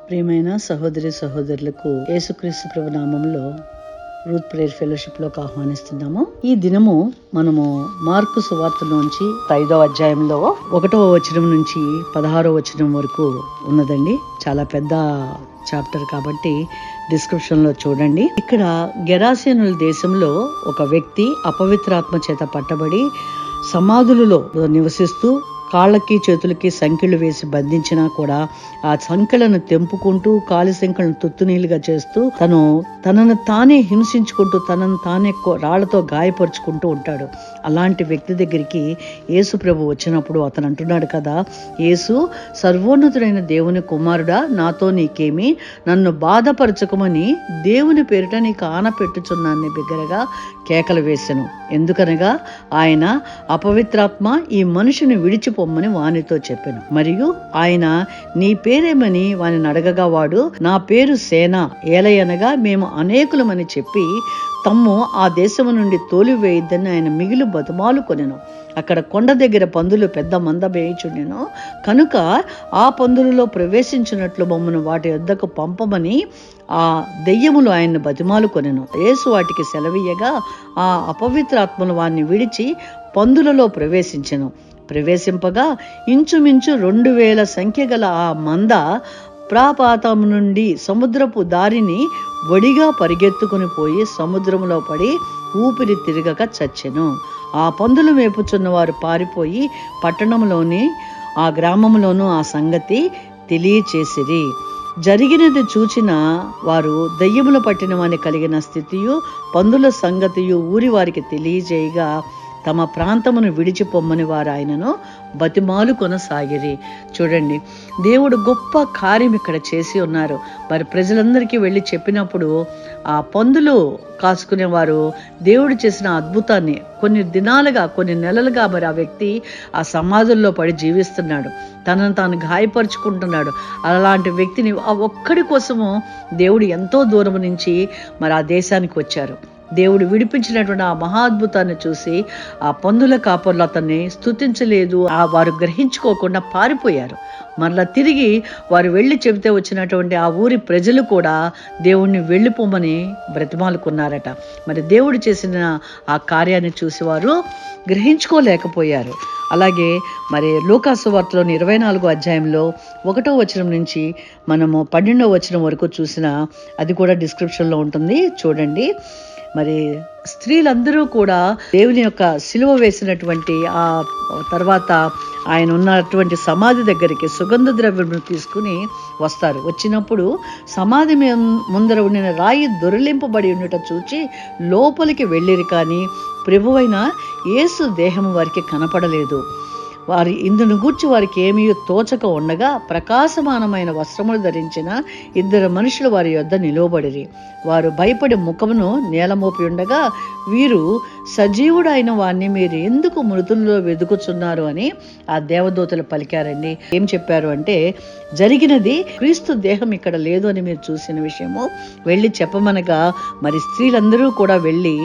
ప్రియమైన సహోదరి సహోదరులకు యేసుక్రీస్తు ప్రభు నామంలో రూత్ ప్రేయర్ ఫెలోషిప్ లోకి ఆహ్వానిస్తున్నాము. ఈ దినము మనము మార్కు సువార్తలోంచి 5వ అధ్యాయంలో 1వ వచనం నుంచి 16వ వచనం వరకు ఉన్నదండి. చాలా పెద్ద చాప్టర్ కాబట్టి డిస్క్రిప్షన్ లో చూడండి. ఇక్కడ గెరాసేనుల దేశంలో ఒక వ్యక్తి అపవిత్రాత్మ చేత పట్టబడి సమాధులలో నివసిస్తూ కాళ్ళకి చేతులకి సంకెళ్ళు వేసి బంధించినా కూడా ఆ సంకెళ్లను తెంపుకుంటూ కాలి సంకెళ్లను తుత్తునీలుగా చేస్తూ తనను తానే హింసించుకుంటూ తనను తానే రాళ్లతో గాయపరుచుకుంటూ ఉంటాడు. అలాంటి వ్యక్తి దగ్గరికి యేసు ప్రభు వచ్చినప్పుడు అతను అంటున్నాడు కదా, యేసు సర్వోన్నతుడైన దేవుని కుమారుడా, నాతో నీకేమి, నన్ను బాధపరచకమని దేవుని పేరిట నీకు ఆనపెట్టుచున్నాన్ని బిగ్గరగా కేకలు వేసెను. ఎందుకనగా ఆయన అపవిత్రాత్మ ఈ మనిషిని విడిచిపోమ్మని వానితో చెప్పెను. మరియు ఆయన నీ పేరేమని వానిని అడగగా వాడు, నా పేరు సేన, ఏలయనగా మేము అనేకులమని చెప్పి తమ్ము ఆ దేశము నుండి తోలివేయిద్దని ఆయన మిగిలి బతుమాలు కొనెను. అక్కడ కొండ దగ్గర పందులు పెద్ద మంద వేయుచుండెను కనుక ఆ పందులలో ప్రవేశించినట్లు మమ్మను వాటి వద్దకు పంపమని ఆ దెయ్యములు ఆయన్ని బతిమాలు కొనెను. యేసు వాటికి సెలవీయగా ఆ అపవిత్రాత్మలు వారిని విడిచి పందులలో ప్రవేశింపగా ఇంచుమించు 2000 సంఖ్య గల ఆ మంద ప్రాపాతం నుండి సముద్రపు దారిని వడిగా పరిగెత్తుకుని పోయి సముద్రంలో పడి ఊపిరి తిరగక చచ్చెను. ఆ పందులు మేపుచున్న వారు పారిపోయి పట్టణంలోని ఆ గ్రామంలోనూ ఆ సంగతి తెలియచేసిరి. జరిగినది చూచిన వారు దయ్యములు పట్టిన వాని కలిగిన స్థితియు పందుల సంగతియు ఊరి వారికి తెలియజేయగా తమ ప్రాంతమును విడిచిపోమ్మని వారు ఆయనను బతిమాలు కొనసాగిరి. చూడండి, దేవుడు గొప్ప కార్యం ఇక్కడ చేసి ఉన్నారు. మరి ప్రజలందరికీ వెళ్ళి చెప్పినప్పుడు ఆ పందులు కాసుకునేవారు దేవుడు చేసిన అద్భుతాన్ని కొన్ని దినాలుగా కొన్ని నెలలుగా మరి ఆ వ్యక్తి ఆ సమాధుల్లో పడి జీవిస్తున్నాడు, తనను తాను గాయపరుచుకుంటున్నాడు. అలాంటి వ్యక్తిని ఆ ఒక్కడి కోసము దేవుడు ఎంతో దూరం నుంచి మరి ఆ దేశానికి వచ్చారు. దేవుడు విడిపించినటువంటి ఆ మహాద్భుతాన్ని చూసి ఆ పందుల కాపర్లు అతన్ని స్తుతించలేదు. వారు గ్రహించుకోకుండా పారిపోయారు. మరలా తిరిగి వారు వెళ్ళి చెబితే వచ్చినటువంటి ఆ ఊరి ప్రజలు కూడా దేవుణ్ణి వెళ్ళిపోమని బ్రతిమాలుకున్నారట. మరి దేవుడు చేసిన ఆ కార్యాన్ని చూసి వారు గ్రహించుకోలేకపోయారు. అలాగే మరి లూకాసు వార్తలోని 24వ అధ్యాయంలో 1వ వచనం నుంచి మనము 12వ వచనం వరకు చూసిన అది కూడా డిస్క్రిప్షన్లో ఉంటుంది, చూడండి. మరి స్త్రీలందరూ కూడా దేవుని యొక్క సిలువ వేసినటువంటి ఆ తర్వాత ఆయన ఉన్నటువంటి సమాధి దగ్గరికి సుగంధ ద్రవ్యమును తీసుకుని వస్తారు. వచ్చినప్పుడు సమాధి ముందర ఉండిన రాయి దొరిలింపబడి ఉండట చూచి లోపలికి వెళ్ళిరి, కానీ ప్రభువైన యేసు దేహము వారికి కనపడలేదు. వారి ఇందును గూర్చి వారికి ఏమీ తోచక ఉండగా ప్రకాశమానమైన వస్త్రములు ధరించిన 2 మనుషులు వారి యొద్ద నిలువబడిరి. వారు భయపడి ముఖమును నేలమోపి ఉండగా వీరు సజీవుడైన వారిని మీరు ఎందుకు మృతుల్లో వెతుకుచున్నారు అని ఆ దేవదూతలు పలికారండి. ఏం చెప్పారు అంటే, జరిగినది క్రీస్తు దేహం ఇక్కడ లేదు అని మీరు చూసిన విషయము వెళ్ళి చెప్పమనగా మరి స్త్రీలందరూ కూడా వెళ్ళి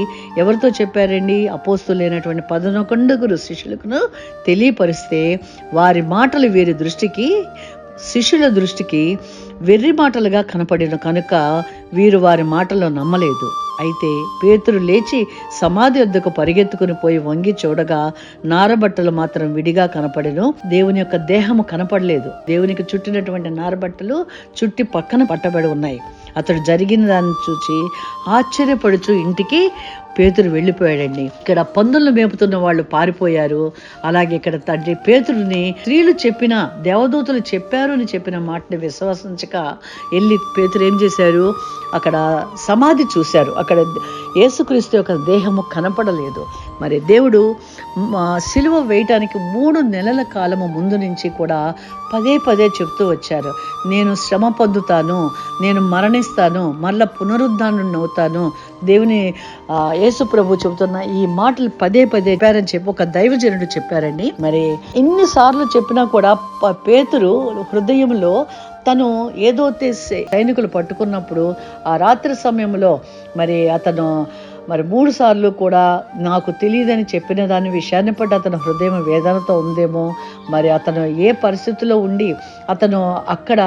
ఎవరితో చెప్పారండి? అపోస్తులైనటువంటి 11 శిష్యులకు తెలియపరిస్తే వారి మాటలు వీరి దృష్టికి, శిష్యుల దృష్టికి వెర్రి మాటలుగా కనపడిన కనుక వీరు వారి మాటల్లో నమ్మలేదు. అయితే పేతురు లేచి సమాధి వద్దకు పరిగెత్తుకుని పోయి వంగి చూడగా నారబట్టలు మాత్రం విడిగా కనపడెను. దేవుని యొక్క దేహము కనపడలేదు. దేవునికి చుట్టినటువంటి నారబట్టలు చుట్టి పక్కన పట్టబడి ఉన్నాయి. అతడు జరిగిన దాన్ని చూచి ఆశ్చర్యపడుచు ఇంటికి పేతురు వెళ్ళిపోయాడండి. ఇక్కడ పందులను మేపుతున్న వాళ్ళు పారిపోయారు. అలాగే ఇక్కడ తండ్రి పేతురుని స్త్రీలు చెప్పిన, దేవదూతలు చెప్పారు అని చెప్పిన మాటని విశ్వసించక వెళ్ళి పేతురు ఏం చేశారు? అక్కడ సమాధి చూశారు. అక్కడ యేసుక్రీస్తు యొక్క దేహము కనపడలేదు. మరి దేవుడు సిలువ వేయటానికి 3 నెలల కాలము ముందు నుంచి కూడా పదే చెప్తూ వచ్చారు, నేను శ్రమ పొందుతాను, నేను మరణిస్తాను, మళ్ళా పునరుద్ధానుడిని అవుతాను. దేవుని యేసు ప్రభు చెబుతున్న ఈ మాటలు పదే చెప్పారని చెప్పి ఒక దైవజనుడు చెప్పారండి. మరి ఎన్నిసార్లు చెప్పినా కూడా పేతురు హృదయంలో తను ఏదో సైనికులు పట్టుకున్నప్పుడు ఆ రాత్రి సమయంలో మరి అతను మరి 3 సార్లు కూడా నాకు తెలియదని చెప్పిన దాని విషయాన్ని బట్టి అతను హృదయం వేదనతో ఉందేమో, మరి అతను ఏ పరిస్థితిలో ఉండి అతను అక్కడ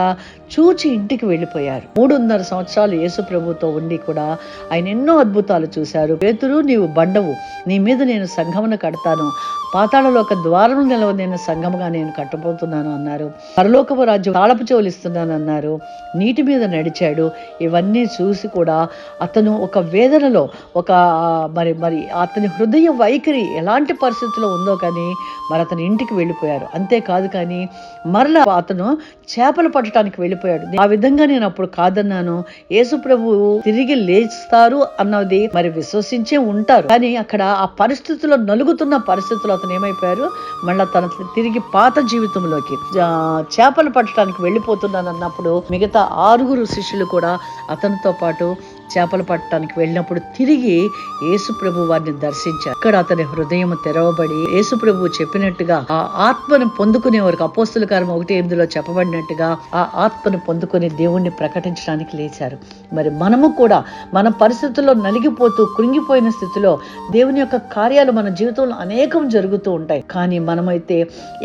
చూచి ఇంటికి వెళ్ళిపోయారు. 3.5 సంవత్సరాలు యేసు ప్రభుతో ఉండి కూడా ఆయన ఎన్నో అద్భుతాలు చూశారు. పేతురు, నీవు బండవు, నీ మీద నేను సంఘమును కడతాను, పాతాళలోక ద్వారం నిలవ నేను సంఘముగా నేను కట్టబోతున్నాను అన్నారు. పరలోకపు రాజ్యం తాళపు చెవులు ఇస్తున్నాను అన్నారు. నీటి మీద నడిచాడు. ఇవన్నీ చూసి కూడా అతను ఒక వేదనలో ఒక మరి అతని హృదయ వైఖరి ఎలాంటి పరిస్థితుల్లో ఉందో కానీ మరి అతని ఇంటికి వెళ్ళిపోయారు. అంతేకాదు కానీ మరలా అతను చేపలు పట్టడానికి వెళ్ళిపోయాడు. ఆ విధంగా నేను అప్పుడు కాదన్నాను. యేసు ప్రభువు తిరిగి లేస్తారు అన్నది మరి విశ్వసించే ఉంటారు, కానీ అక్కడ ఆ పరిస్థితుల్లో నలుగుతున్న పరిస్థితుల్లో అతను ఏమైపోయారు, మళ్ళా తన తిరిగి పాత జీవితంలోకి చేపలు పట్టడానికి వెళ్ళిపోతున్నాను అన్నప్పుడు మిగతా 6 శిష్యులు కూడా అతనితో పాటు చేపలు పట్టడానికి వెళ్ళినప్పుడు తిరిగి యేసు ప్రభు వారిని దర్శించారు. అక్కడ అతని హృదయం తెరవబడి యేసు ప్రభు చెప్పినట్టుగా ఆ ఆత్మను పొందుకునే వారికి అపోస్తుల కార్యం 1:8 చెప్పబడినట్టుగా ఆ ఆత్మను పొందుకుని దేవుణ్ణి ప్రకటించడానికి లేచారు. మరి మనము కూడా మన పరిస్థితుల్లో నలిగిపోతూ కృంగిపోయిన స్థితిలో దేవుని యొక్క కార్యాలు మన జీవితంలో అనేకం జరుగుతూ ఉంటాయి. కానీ మనమైతే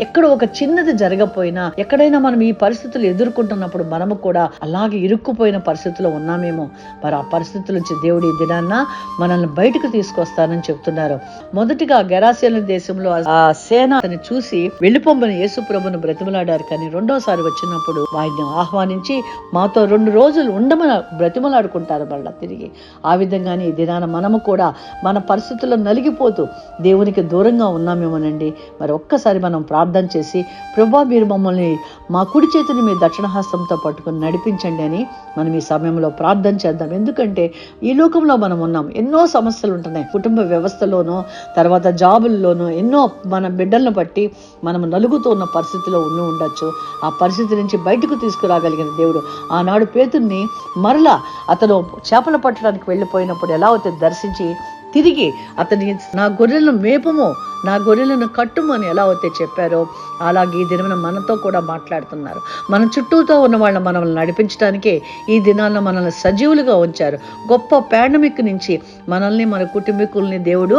ఎక్కడ ఒక చిన్నది జరగపోయినా, ఎక్కడైనా మనం ఈ పరిస్థితులు ఎదుర్కొంటున్నప్పుడు మనము కూడా అలాగే ఇరుక్కుపోయిన పరిస్థితుల్లో ఉన్నామేమో. మరి ఆ పరిస్థితుల నుంచి దేవుడు ఈ దినాన్న మనల్ని బయటకు తీసుకొస్తానని చెప్తున్నారు. మొదటిగా గెరాసేన దేశంలో ఆ సేన అతన్ని చూసి వెళ్ళిపోమని యేసు ప్రభును బ్రతిమలాడారు. కానీ రెండోసారి వచ్చినప్పుడు వారిని ఆహ్వానించి మాతో 2 రోజులు ఉండమని బ్రతిమలాడుకుంటారు మళ్ళా తిరిగి. ఆ విధంగానే ఈ దినాన మనము కూడా మన పరిస్థితుల్లో నలిగిపోతూ దేవునికి దూరంగా ఉన్నామేమోనండి. మరి ఒక్కసారి మనం ప్రార్థన చేసి, ప్రభువా మీరు మమ్మల్ని మా కుడి చేతిని మీ దక్షిణ హస్తంతో పట్టుకుని నడిపించండి అని మనం ఈ సమయంలో ప్రార్థన చేద్దాం. ఎందుకంటే ఈ లోకంలో మనం ఉన్నాం, ఎన్నో సమస్యలు ఉంటున్నాయి. కుటుంబ వ్యవస్థలోనూ, తర్వాత జాబుల్లోనూ ఎన్నో మన బిడ్డలను బట్టి మనం నలుగుతూ ఉన్న పరిస్థితిలో ఉండొచ్చు. ఆ పరిస్థితి నుంచి బయటకు తీసుకురాగలిగిన దేవుడు ఆనాడు పేతుర్ని మరలా అతను చేపలు పట్టడానికి వెళ్ళిపోయినప్పుడు ఎలా అయితే దర్శించి తిరిగి అతని నా గొర్రెలను మేపము, నా గొర్రెలను కట్టుము అని ఎలా అయితే చెప్పారో అలాగే ఈ దినమున మనతో కూడా మాట్లాడుతున్నారు. మన చుట్టూతో ఉన్న వాళ్ళని మనల్ని నడిపించడానికే ఈ దినాల్లో మనల్ని సజీవులుగా ఉంచారు. గొప్ప పాండమిక్ నుంచి మనల్ని, మన కుటుంబీకుల్ని దేవుడు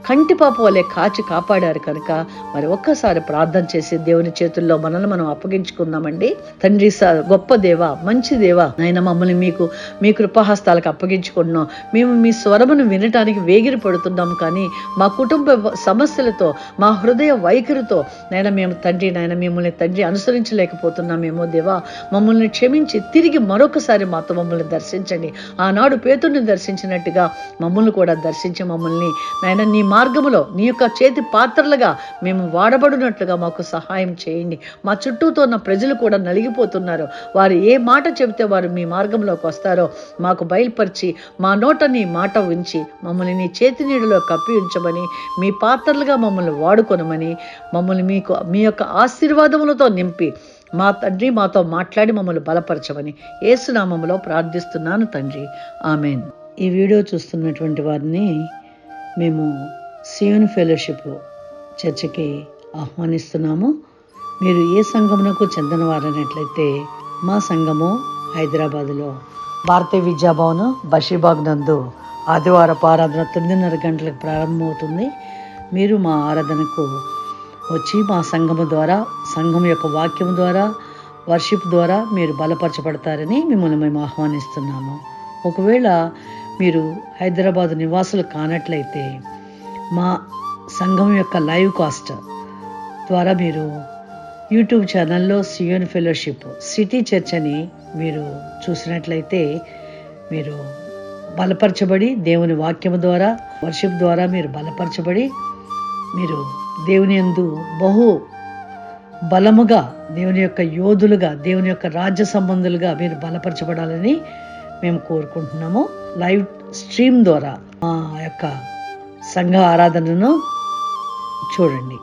కంటిపాప వలె కాచి కాపాడారు. కనుక మరి ఒక్కసారి ప్రార్థన చేసి దేవుని చేతుల్లో మనల్ని మనం అప్పగించుకుందామండి. తండ్రి, గొప్ప దేవ, మంచి దేవ, నాయన మమ్మల్ని మీ కృపాహస్తాలకు అప్పగించుకుంటున్నాం. మేము మీ స్వరమును వినటానికి వేగిరి పడుతున్నాం, కానీ మా కుటుంబ సమస్యలతో, మా హృదయ వైఖరితో నాయన మేము తండ్రి నాయన మిమ్మల్ని తండ్రి అనుసరించలేకపోతున్నామేమో దేవా. మమ్మల్ని క్షమించి తిరిగి మరొకసారి మాతో మమ్మల్ని దర్శించండి. ఆనాడు పేతుర్ని దర్శించినట్టుగా మమ్మల్ని కూడా దర్శించి మమ్మల్ని నాయన నీ మార్గములో నీ యొక్క చేతి పాత్రలుగా మేము వాడబడినట్లుగా మాకు సహాయం చేయండి. మా చుట్టూతో ఉన్న ప్రజలు కూడా నలిగిపోతున్నారు. వారు ఏ మాట చెబితే వారు మీ మార్గంలోకి వస్తారో మాకు బయలుపరిచి మా నోట నీ మాట ఉంచి మమ్మల్ని నీ చేతి నీడలో కప్పి ఉంచమని, మీ పాత్రలుగా మమ్మల్ని వాడుకొనమని, మమ్మల్ని మీ యొక్క ఆశీర్వాదములతో నింపి మా తండ్రి మాతో మాట్లాడి మమ్మల్ని బలపరచమని యేసు నామములో ప్రార్థిస్తున్నాను తండ్రి, ఆమెన్. ఈ వీడియో చూస్తున్నటువంటి వారిని మేము సియోను ఫెలోషిప్ చర్చికి ఆహ్వానిస్తున్నాము. మీరు ఏ సంఘమునకు చెందిన వారనట్లయితే మా సంఘము హైదరాబాదులో భారతీయ విద్యాభవన్ బషీబాగ్ నందు ఆదివారపు ఆరాధన 9:30 గంటలకు ప్రారంభమవుతుంది. మీరు మా ఆరాధనకు వచ్చి మా సంఘము ద్వారా, సంఘం యొక్క వాక్యం ద్వారా, వర్షిప్ ద్వారా మీరు బలపరచబడతారని మిమ్మల్ని మేము ఆహ్వానిస్తున్నాము. ఒకవేళ మీరు హైదరాబాద్ నివాసులు కానట్లయితే మా సంఘం యొక్క లైవ్ కాస్ట్ ద్వారా మీరు యూట్యూబ్ ఛానల్లో సియోన్ ఫెలోషిప్ సిటీ చర్చ్ అని మీరు చూసినట్లయితే మీరు బలపరచబడి దేవుని వాక్యము ద్వారా, వర్షిప్ ద్వారా మీరు బలపరచబడి మీరు దేవుని యందు బహు బలముగా, దేవుని యొక్క యోధులుగా, దేవుని యొక్క రాజ్య సంబంధులుగా మీరు బలపరచబడాలని మేము కోరుకుంటున్నాము. లైవ్ స్ట్రీమ్ ద్వారా మా యొక్క సంఘ ఆరాధనను చూడండి.